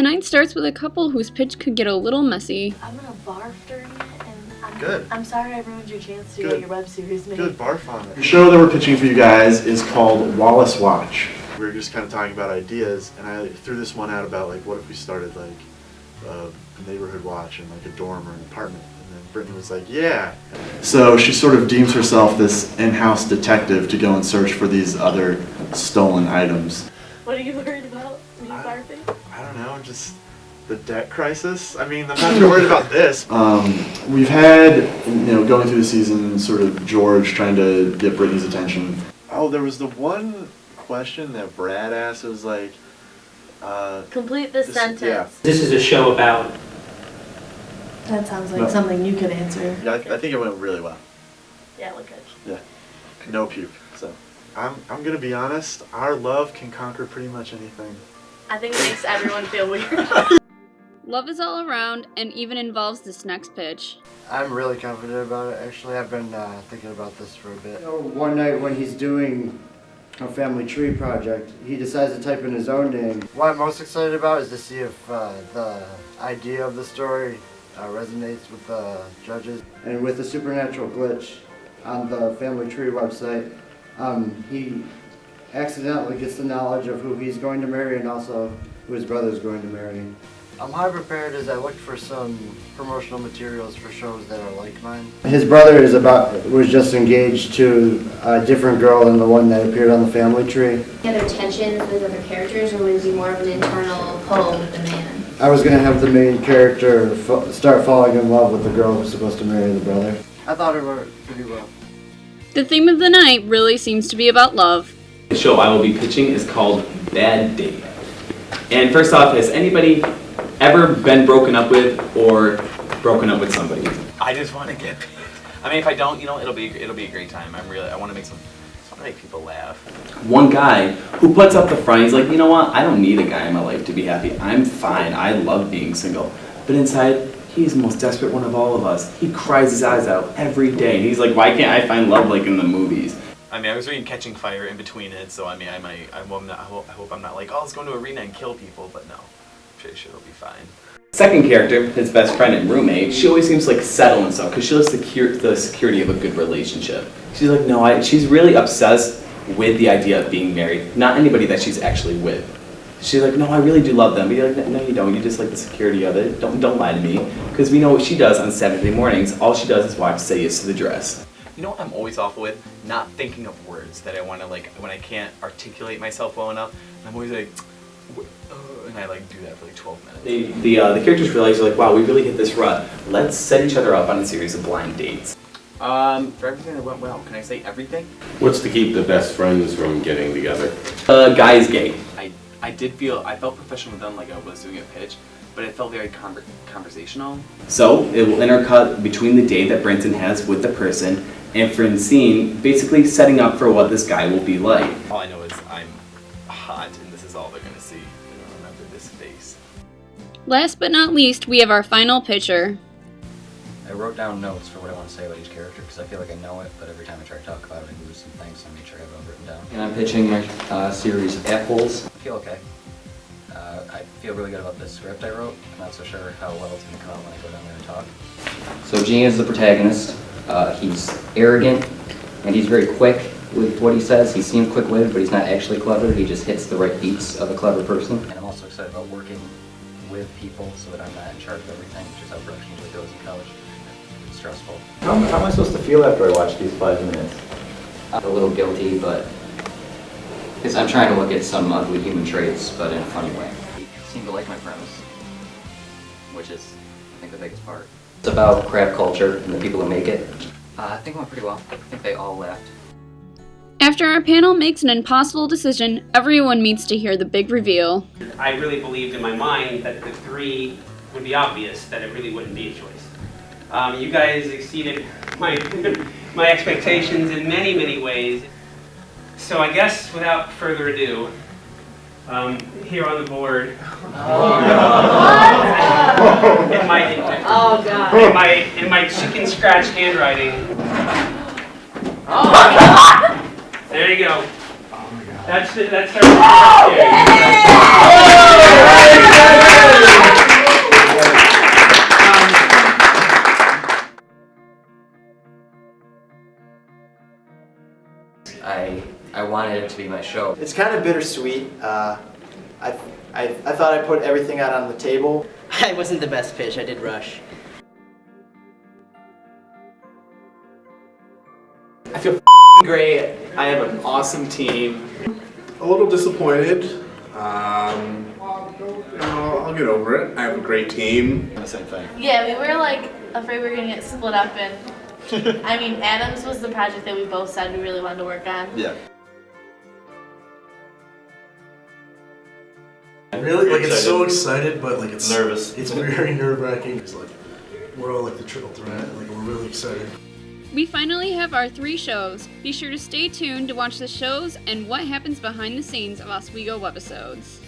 night starts with a couple whose pitch could get a little messy. I'm gonna barf during it, and Good. I'm sorry I ruined your chance to get your web series made. Good, barf on it. The show that we're pitching for you guys is called Wallace Watch. We were just kind of talking about ideas, and I threw this one out about like, what if we started like a neighborhood watch in like a dorm or an apartment? And then Brittany was like, yeah. So she sort of deems herself this in-house detective to go and search for these other stolen items. What are you worried about? Me barfing? I don't know, just the debt crisis. I mean, I'm not too worried about this. We've had, going through the season, sort of George trying to get Brittany's attention. Oh, there was the one question that Brad asked. It was like, Complete this sentence. Yeah. This is a show about. That sounds like something you could answer. Yeah, I think it went really well. Yeah, look good. Yeah, no puke. So I'm gonna be honest. Our love can conquer pretty much anything. I think it makes everyone feel weird. Love is all around and even involves this next pitch. I'm really confident about it. Actually, I've been thinking about this for a bit. One night when he's doing a family tree project, he decides to type in his own name. What I'm most excited about is to see if the idea of the story resonates with the judges. And with a supernatural glitch on the family tree website, he accidentally gets the knowledge of who he's going to marry and also who his brother's going to marry. How prepared is I looked for some promotional materials for shows that are like mine. His brother was just engaged to a different girl than the one that appeared on the family tree. Other tensions with other characters, or would it be more of an internal pull with the man? I was going to have the main character start falling in love with the girl who's supposed to marry the brother. I thought it worked pretty well. The theme of the night really seems to be about love. The show I will be pitching is called Bad Date. And first off, has anybody ever been broken up with or broken up with somebody? I just want to get paid. I mean, if I don't, it'll be a great time. I want to make people laugh. One guy who puts up the front, he's like, you know what? I don't need a guy in my life to be happy. I'm fine. I love being single. But inside, he's the most desperate one of all of us. He cries his eyes out every day. And he's like, why can't I find love like in the movies? I mean, I was reading Catching Fire in between it, so I mean, I hope I'm not like, oh, let's go into an arena and kill people, but no. I'm pretty sure it'll be fine. Second character, his best friend and roommate, she always seems like settle and stuff because she loves the security of a good relationship. She's like, no, she's really obsessed with the idea of being married, not anybody that she's actually with. She's like, no, I really do love them. But you're like, no, you don't. You just like the security of it. Don't lie to me. Because we know what she does on Saturday mornings. All she does is watch Say Yes to the Dress. You know what I'm always awful with? Not thinking of words that I want to, like, when I can't articulate myself well enough. I'm always like, and I like do that for like 12 minutes. The characters realize, like, wow, we really hit this rut. Let's set each other up on a series of blind dates. For everything that went well, can I say everything? What's to keep the best friends from getting together? Guy is gay. I felt professional with them, like I was doing a pitch, but it felt very conversational. So it will intercut between the date that Brenton has with the person and Francine, basically setting up for what this guy will be like. All I know is I'm hot, and this is all they're gonna see. They're gonna remember this face. Last but not least, we have our final pitcher. I wrote down notes for what I want to say about each character because I feel like I know it, but every time I try to talk about it, I lose some things, so I make sure I have it all written down. And I'm pitching my series of Apples. I feel okay. I feel really good about this script I wrote. I'm not so sure how well it's going to come out when I go down there and talk. So Gene is the protagonist. He's arrogant, and he's very quick with what he says. He seems quick-witted, but he's not actually clever. He just hits the right beats of a clever person. And I'm also excited about working with people so that I'm not in charge of everything, which is how production usually goes in college. It's stressful. How am I supposed to feel after I watch these 5 minutes? I'm a little guilty, but because I'm trying to look at some ugly human traits, but in a funny way. They seem to like my premise, which is, I think, the biggest part. It's about crab culture and the people who make it. I think it went pretty well. I think they all laughed. After our panel makes an impossible decision, everyone meets to hear the big reveal. I really believed in my mind that the three would be obvious, that it really wouldn't be a choice. You guys exceeded my expectations in many, many ways. So I guess without further ado, here on the board, in my chicken scratch handwriting. There you go. That's our I wanted it to be my show. It's kind of bittersweet. I thought I put everything out on the table. I wasn't the best pitch, I did rush. I feel great. I have an awesome team. A little disappointed. I'll get over it. I have a great team. The same thing. Yeah, we were like afraid we were gonna get split up, and I mean, Adams was the project that we both said we really wanted to work on. Yeah. Really, like it's so excited, but like it's nervous. It's very nerve-wracking. It's like we're all like the triple threat. Like we're really excited. We finally have our 3 shows. Be sure to stay tuned to watch the shows and what happens behind the scenes of Oswego webisodes.